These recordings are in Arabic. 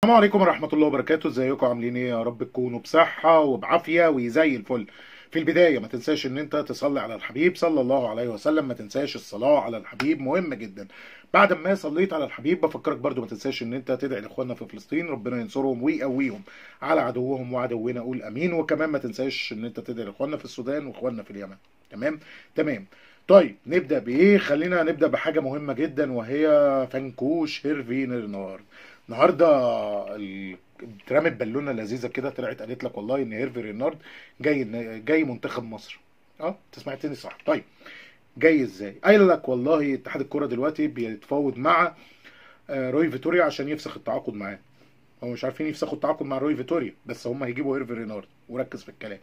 السلام عليكم ورحمة الله وبركاته. ازيكم عاملين ايه؟ يا رب تكونوا بصحة وبعافية وزي الفل. في البداية ما تنساش ان انت تصلي على الحبيب صلى الله عليه وسلم. ما تنساش الصلاة على الحبيب، مهمة جدا. بعد ما صليت على الحبيب بفكرك برضو ما تنساش ان انت تدعي لاخواننا في فلسطين، ربنا ينصرهم ويقويهم على عدوهم وعدونا، قول امين. وكمان ما تنساش ان انت تدعي لاخواننا في السودان واخواننا في اليمن. تمام تمام. طيب نبدأ بإيه؟ خلينا نبدأ بحاجة مهمة جدا، وهي فنكوش هيرفي نيرنار. النهارده اترمت بالونه لذيذه كده، طلعت قالت لك والله ان هيرفي رينارد جاي منتخب مصر. انت سمعتني صح؟ طيب جاي ازاي؟ قايل لك والله اتحاد الكوره دلوقتي بيتفاوض مع روي فيتوريا عشان يفسخ التعاقد معاه. هم مش عارفين يفسخوا التعاقد مع روي فيتوريا، بس هم هيجيبوا هيرفي رينارد. وركز في الكلام،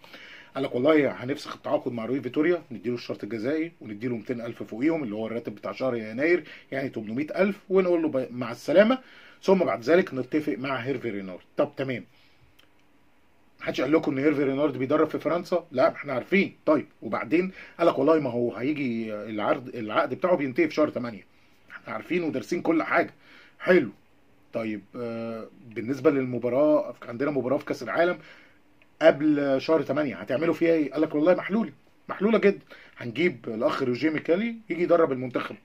قال لك والله هنفسخ التعاقد مع روي فيتوريا، نديله الشرط الجزائي ونديله 200,000 فوقيهم اللي هو الراتب بتاع شهر يناير، يعني 800,000، ونقول له مع السلامه. ثم بعد ذلك نتفق مع هيرفي رينارد. طب تمام. محدش قال لكم ان هيرفي رينارد بيدرب في فرنسا؟ لا احنا عارفين. طيب وبعدين؟ قال لك والله ما هو هيجي العقد بتاعه بينتهي في شهر 8. احنا عارفين ودارسين كل حاجه. حلو. طيب بالنسبه للمباراه، عندنا مباراه في كاس العالم قبل شهر 8، هتعملوا فيها ايه؟ قال لك والله محلوله، محلوله جدا. هنجيب الاخ روجيه ميكالي يجي يدرب المنتخب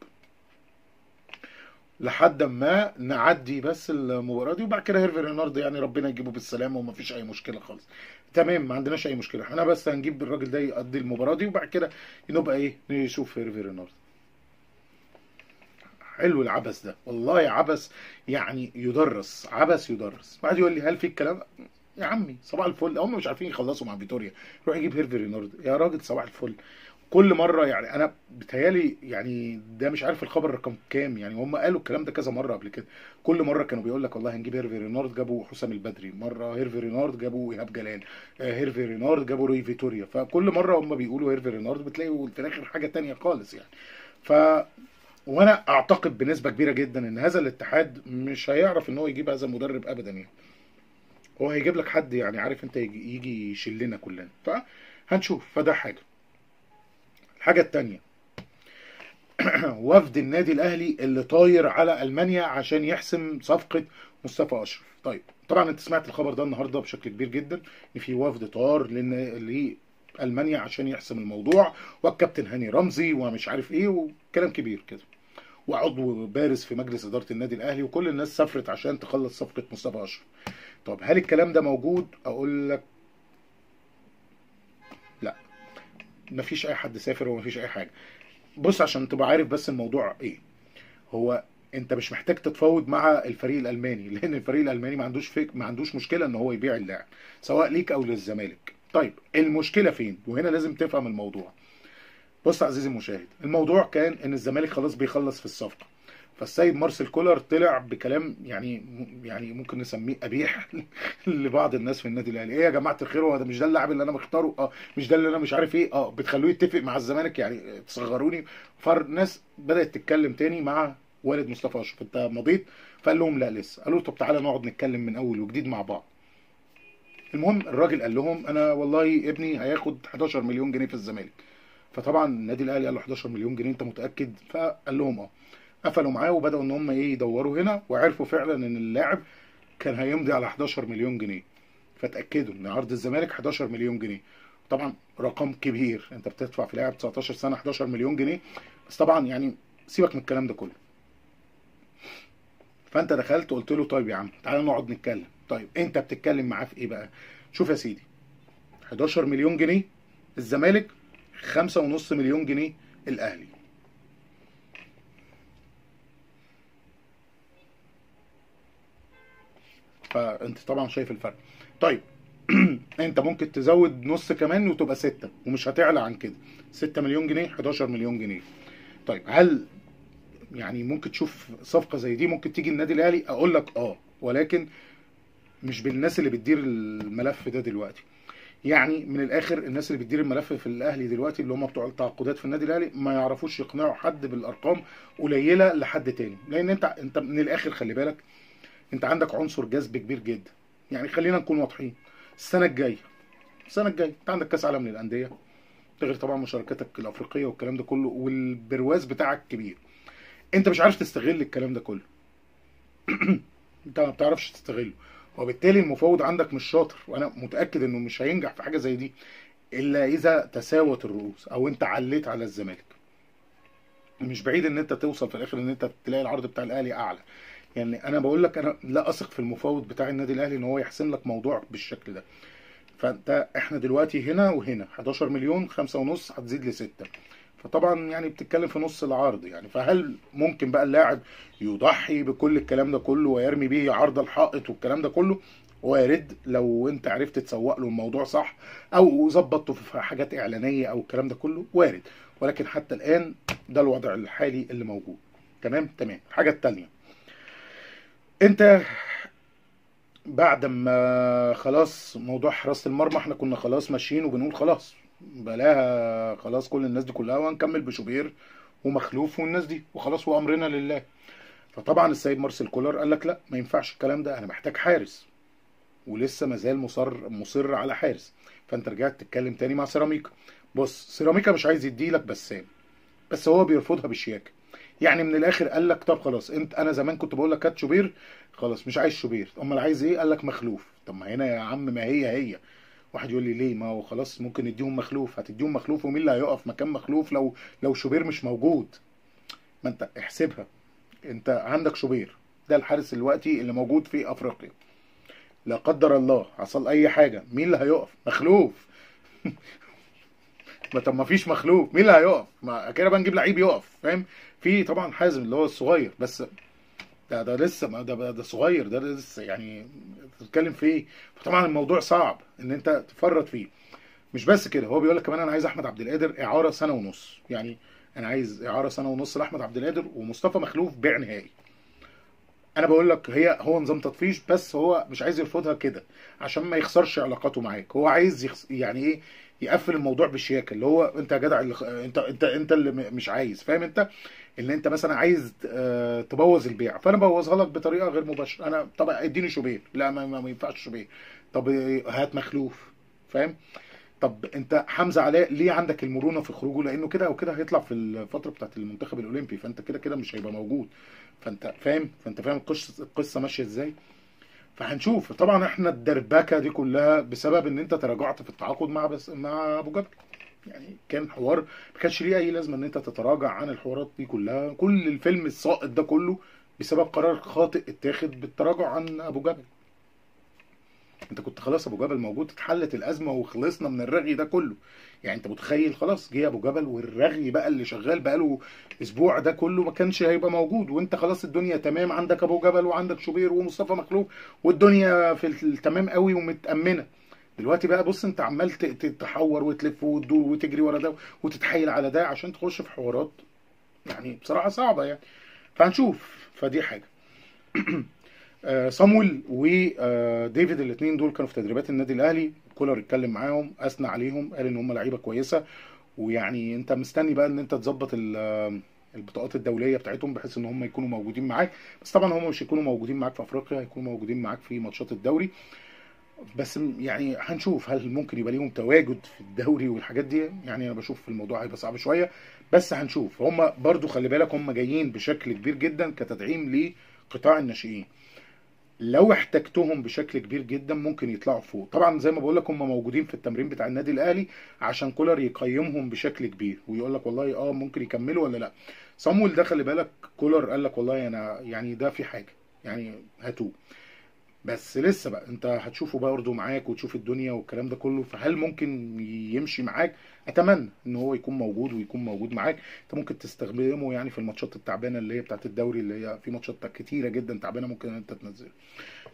لحد ما نعدي بس المباراه دي، وبعد كده هيرفي رينارد يعني ربنا يجيبه بالسلامه ومفيش اي مشكله خالص. تمام، ما عندناش اي مشكله، احنا بس هنجيب الراجل ده يقضي المباراه دي، وبعد كده نبقى ايه، نشوف هيرفي رينارد. حلو العبث ده، والله عبث، يعني يدرس عبث يدرس. بعد يقول لي هل في الكلام؟ يا عمي صباح الفل، هم مش عارفين يخلصوا مع فيتوريا، روح يجيب هيرفي رينارد يا راجل صباح الفل. كل مره يعني انا بتهيالي يعني ده مش عارف الخبر رقم كام، يعني هم قالوا الكلام ده كذا مره قبل كده. كل مره كانوا بيقول لك والله هنجيب هيرفي رينارد، جابوا حسام البدري، مره هيرفي رينارد جابوا ايهاب جلال، هيرفي رينارد جابوا روي فيتوريا. فكل مره هم بيقولوا هيرفي رينارد بتلاقوا في الاخر حاجه تانية خالص يعني. ف وانا اعتقد بنسبه كبيره جدا ان هذا الاتحاد مش هيعرف ان هو يجيب هذا المدرب ابدا يعني. هو هيجيب لك حد يعني عارف انت، يجي يشلنا كلنا، فهنشوف. فده حاجه. الحاجه التانية وفد النادي الاهلي اللي طاير على المانيا عشان يحسم صفقه مصطفى اشرف. طيب طبعا انت سمعت الخبر ده النهارده بشكل كبير جدا، ان في وفد طار لالمانيا عشان يحسم الموضوع، والكابتن هاني رمزي ومش عارف ايه وكلام كبير كده، وعضو بارز في مجلس اداره النادي الاهلي، وكل الناس سافرت عشان تخلص صفقه مصطفى اشرف. طب هل الكلام ده موجود؟ اقول لك لا، مفيش اي حد سافر ومفيش اي حاجه. بص عشان تبقى عارف بس الموضوع ايه، هو انت مش محتاج تتفاوض مع الفريق الالماني، لان الفريق الالماني ما عندوش مشكله ان هو يبيع اللاعب سواء ليك او للزمالك. طيب المشكله فين؟ وهنا لازم تفهم الموضوع. بص عزيزي المشاهد، الموضوع كان ان الزمالك خلاص بيخلص في الصفقه، فالسيد مارسيل كولر طلع بكلام يعني ممكن نسميه قبيح لبعض الناس في النادي الاهلي. ايه يا جماعه الخير، هو ده مش ده اللاعب اللي انا مختاره؟ مش ده اللي انا مش عارف ايه، بتخلوه يتفق مع الزمالك يعني تصغروني. فالناس بدات تتكلم تاني مع والد مصطفى اشرف، انت مضيت؟ فقال لهم لا لسه. قالوا له طب تعالى نقعد نتكلم من اول وجديد مع بعض. المهم الراجل قال لهم انا والله ابني هياخد 11 مليون جنيه في الزمالك. فطبعا النادي الاهلي قال له 11 مليون جنيه انت متاكد؟ فقال لهم اه. قفلوا معاه وبداوا ان هم ايه يدوروا هنا، وعرفوا فعلا ان اللاعب كان هيمضي على 11 مليون جنيه. فتاكدوا ان عرض الزمالك 11 مليون جنيه. طبعا رقم كبير، انت بتدفع في لاعب 19 سنه 11 مليون جنيه. بس طبعا يعني سيبك من الكلام ده كله. فانت دخلت قلت له طيب يا عم تعالى نقعد نتكلم. طيب انت بتتكلم معاه في ايه بقى؟ شوف يا سيدي، 11 مليون جنيه الزمالك، 5.5 مليون جنيه الاهلي. فانت طبعا شايف الفرق. طيب انت ممكن تزود نص كمان وتبقى 6، ومش هتعلى عن كده. 6 مليون جنيه 11 مليون جنيه. طيب هل يعني ممكن تشوف صفقة زي دي ممكن تيجي النادي الاهلي؟ اقول لك ولكن مش بالناس اللي بتدير الملف ده دلوقتي. يعني من الاخر الناس اللي بتدير الملف في الاهلي دلوقتي اللي هم بتوع التعاقدات في النادي الاهلي ما يعرفوش يقنعوا حد بالارقام قليله لحد تاني، لان انت من الاخر خلي بالك، انت عندك عنصر جذب كبير جدا. يعني خلينا نكون واضحين، السنه الجايه انت عندك كاس عالم للانديه، ده غير طبعا مشاركاتك الافريقيه والكلام ده كله، والبرواز بتاعك كبير. انت مش عارف تستغل الكلام ده كله. انت ما بتعرفش تستغله، وبالتالي المفاوض عندك مش شاطر، وانا متاكد انه مش هينجح في حاجه زي دي الا اذا تساوت الرؤوس او انت عليت على الزمالك. مش بعيد ان انت توصل في الاخر ان انت تلاقي العرض بتاع الاهلي اعلى. يعني انا بقول لك انا لا اثق في المفاوض بتاع النادي الاهلي ان هو يحسم لك موضوع بالشكل ده. فانت احنا دلوقتي هنا وهنا 11 مليون، 5 ونص هتزيد ل6، فطبعا يعني بتتكلم في نص العرض يعني. فهل ممكن بقى اللاعب يضحي بكل الكلام ده كله ويرمي بيه عرض الحائط والكلام ده كله؟ وارد لو انت عرفت تسوق له الموضوع صح، او ظبطته في حاجات اعلانيه او الكلام ده كله، وارد. ولكن حتى الان ده الوضع الحالي اللي موجود. تمام تمام. الحاجه التانيه، انت بعد ما خلاص موضوع حراسة المرمى احنا كنا خلاص ماشيين وبنقول خلاص بلاها، خلاص كل الناس دي كلها وهنكمل بشوبير ومخلوف والناس دي وخلاص وامرنا لله. فطبعا السيد مارسيل كولر قال لك لا ما ينفعش الكلام ده، انا محتاج حارس، ولسه مازال مصر على حارس. فانت رجعت تتكلم تاني مع سيراميكا. بص سيراميكا مش عايز يديلك بسام، بس هو بيرفضها بالشياكه. يعني من الاخر قال لك طب خلاص انت، انا زمان كنت بقول لك هات شوبير، خلاص مش عايز شوبير، امال عايز ايه؟ قال لك مخلوف. طب ما هنا يا عم ما هي. واحد يقول لي ليه؟ ما هو خلاص ممكن نديهم مخلوف. هتديهم مخلوف ومين اللي هيقف مكان مخلوف لو شوبير مش موجود؟ ما انت احسبها، انت عندك شوبير ده الحارس دلوقتي اللي موجود في افريقيا، لا قدر الله حصل اي حاجه مين اللي هيقف؟ مخلوف. ما طب ما فيش مخلوف مين اللي هيقف؟ ما كده بقى نجيب لعيب يقف، فاهم؟ في طبعا حازم اللي هو الصغير، بس ده لسه ما ده صغير، ده لسه يعني بتتكلم في ايه؟ فطبعا الموضوع صعب ان انت تفرط فيه. مش بس كده، هو بيقول لك كمان انا عايز احمد عبد القادر اعاره سنه ونص. يعني انا عايز اعاره سنه ونص لاحمد عبد القادر، ومصطفى مخلوف بيع نهائي. انا بقول لك هو نظام تطفيش، بس هو مش عايز يرفضها كده عشان ما يخسرش علاقاته معاك. هو عايز يعني ايه؟ يقفل الموضوع بالشياكه، اللي هو انت يا جدع اللي انت اللي مش عايز، فاهم انت؟ اللي انت مثلا عايز تبوظ البيع، فانا بوظها لك بطريقه غير مباشره. انا طب اديني شوبير، لا ما ينفعش شوبير. طب هات مخلوف، فاهم؟ طب انت حمزه علاء ليه عندك المرونه في خروجه؟ لانه كده او كده هيطلع في الفتره بتاعت المنتخب الاولمبي، فانت كده كده مش هيبقى موجود. فانت فاهم القصه ماشيه ازاي. فهنشوف. طبعا احنا الدربكه دي كلها بسبب ان انت تراجعت في التعاقد مع ابو جبل. يعني كان حوار ما كانش ليه اي لازمه ان انت تتراجع عن الحوارات دي كلها. كل الفيلم الساقط ده كله بسبب قرار خاطئ اتاخد بالتراجع عن ابو جبل. انت كنت خلاص ابو جبل موجود، اتحلت الازمه وخلصنا من الرغي ده كله. يعني انت متخيل خلاص جه ابو جبل والرغي بقى اللي شغال بقاله اسبوع ده كله ما كانش هيبقى موجود، وانت خلاص الدنيا تمام، عندك ابو جبل وعندك شوبير ومصطفى مخلوف والدنيا في التمام قوي ومتامنه. دلوقتي بقى بص انت عمال تحور وتلف وتدور وتجري ورا ده وتتحايل على ده عشان تخش في حوارات يعني بصراحه صعبه يعني. فهنشوف. فدي حاجه. صامويل وديفيد الاثنين دول كانوا في تدريبات النادي الاهلي. كولر اتكلم معاهم، اثنى عليهم، قال ان هم لعيبه كويسه. ويعني انت مستني بقى ان انت تظبط البطاقات الدوليه بتاعتهم بحيث ان هم يكونوا موجودين معاك. بس طبعا هم مش هيكونوا موجودين معاك في افريقيا، هيكونوا موجودين معاك في ماتشات الدوري بس. يعني هنشوف هل ممكن يبقى ليهم تواجد في الدوري والحاجات دي. يعني انا بشوف الموضوع هيبقى صعب شويه، بس هنشوف. هم برضو خلي بالك هم جايين بشكل كبير جدا كتدعيم لقطاع الناشئين. لو احتجتهم بشكل كبير جدا ممكن يطلعوا فوق. طبعا زي ما بقول لك هم موجودين في التمرين بتاع النادي الاهلي عشان كولر يقيمهم بشكل كبير ويقول لك والله ممكن يكملوا ولا لا. صامويل ده خلي بالك كولر قال لك والله انا يعني ده في حاجه يعني هاتوه، بس لسه بقى انت هتشوفه برضه معاك وتشوف الدنيا والكلام ده كله. فهل ممكن يمشي معاك؟ اتمنى ان هو يكون موجود ويكون موجود معاك. انت ممكن تستخدمه يعني في الماتشات التعبانه اللي هي بتاعت الدوري، اللي هي في ماتشات كتيره جدا تعبانه ممكن انت تنزلها.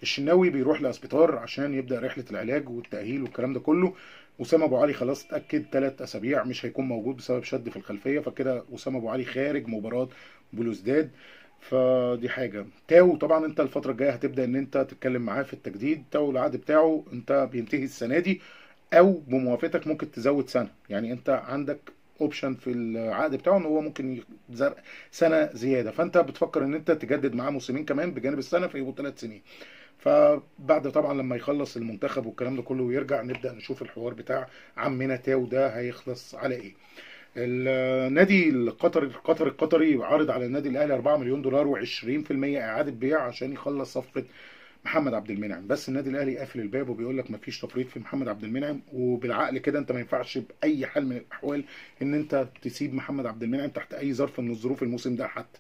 الشناوي بيروح لاسبيطار عشان يبدا رحله العلاج والتاهيل والكلام ده كله. وسام ابو علي خلاص اتاكد 3 اسابيع مش هيكون موجود بسبب شد في الخلفيه، فكده وسام ابو علي خارج مباراه بلوزداد. فدي حاجه. تاو طبعا انت الفتره الجايه هتبدا ان انت تتكلم معاه في التجديد. تاو العقد بتاعه انت بينتهي السنه دي، او بموافقتك ممكن تزود سنه. يعني انت عندك اوبشن في العقد بتاعه ان هو ممكن سنه زياده، فانت بتفكر ان انت تجدد معاه موسمين كمان بجانب السنه فيبقوا 3 سنين. فبعد طبعا لما يخلص المنتخب والكلام ده كله ويرجع نبدا نشوف الحوار بتاع عمنا تاو ده هيخلص على ايه. النادي القطري عارض على النادي الاهلي 4 مليون دولار و20% اعاده بيع عشان يخلص صفقه محمد عبد المنعم. بس النادي الاهلي قافل الباب وبيقول لك مفيش تفريط في محمد عبد المنعم، وبالعقل كده انت ما ينفعش باي حال من الاحوال ان انت تسيب محمد عبد المنعم تحت اي ظرف من الظروف الموسم ده، حتى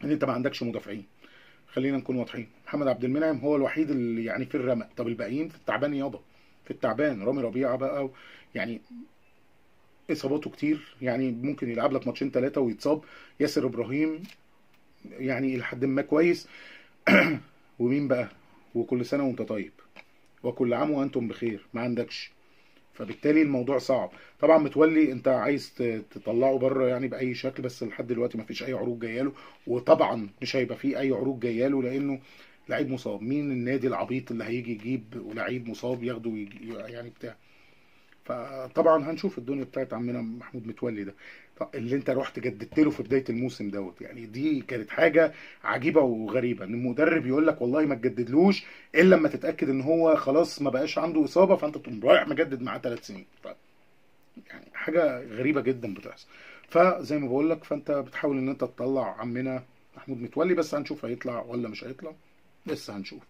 ان انت ما عندكش مدافعين. خلينا نكون واضحين، محمد عبد المنعم هو الوحيد اللي يعني في الرمق، طب الباقيين في التعبان يابا، في التعبان. رامي ربيعه بقى يعني اصاباته كتير، يعني ممكن يلعب لك ماتشين ثلاثه ويتصاب. ياسر ابراهيم يعني الى حد ما كويس. ومين بقى؟ وكل سنه وانت طيب، وكل عام وانتم بخير، ما عندكش. فبالتالي الموضوع صعب. طبعا متولي انت عايز تطلعه بره يعني باي شكل، بس لحد دلوقتي ما فيش اي عروض جايه له، وطبعا مش هيبقى فيه اي عروض جايه له لانه لعيب مصاب. مين النادي العبيط اللي هيجي يجيب ولعيب مصاب ياخده يعني بتاع؟ فطبعا هنشوف الدنيا بتاعت عمنا محمود متولي ده. اللي انت رحت جددت له في بدايه الموسم دوت، يعني دي كانت حاجه عجيبه وغريبه، ان المدرب يقول لك والله ما تجددلوش الا لما تتاكد ان هو خلاص ما بقاش عنده اصابه، فانت تقوم رايح مجدد معاه 3 سنين. يعني حاجه غريبه جدا بتحصل. فزي ما بقول لك، فانت بتحاول ان انت تطلع عمنا محمود متولي، بس هنشوف هيطلع ولا مش هيطلع، لسه هنشوف.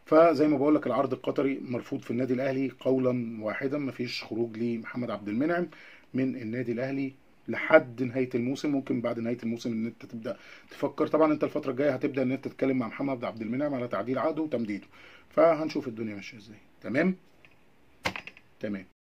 فزي ما بقول لك، العرض القطري مرفوض في النادي الاهلي قولا واحدا، مفيش خروج لمحمد عبد المنعم من النادي الاهلي لحد نهايه الموسم. ممكن بعد نهايه الموسم ان انت تبدا تفكر، طبعا انت الفتره الجايه هتبدا ان انت تتكلم مع محمد عبد المنعم على تعديل عقده وتمديده. فهنشوف الدنيا ماشيه ازاي. تمام. تمام.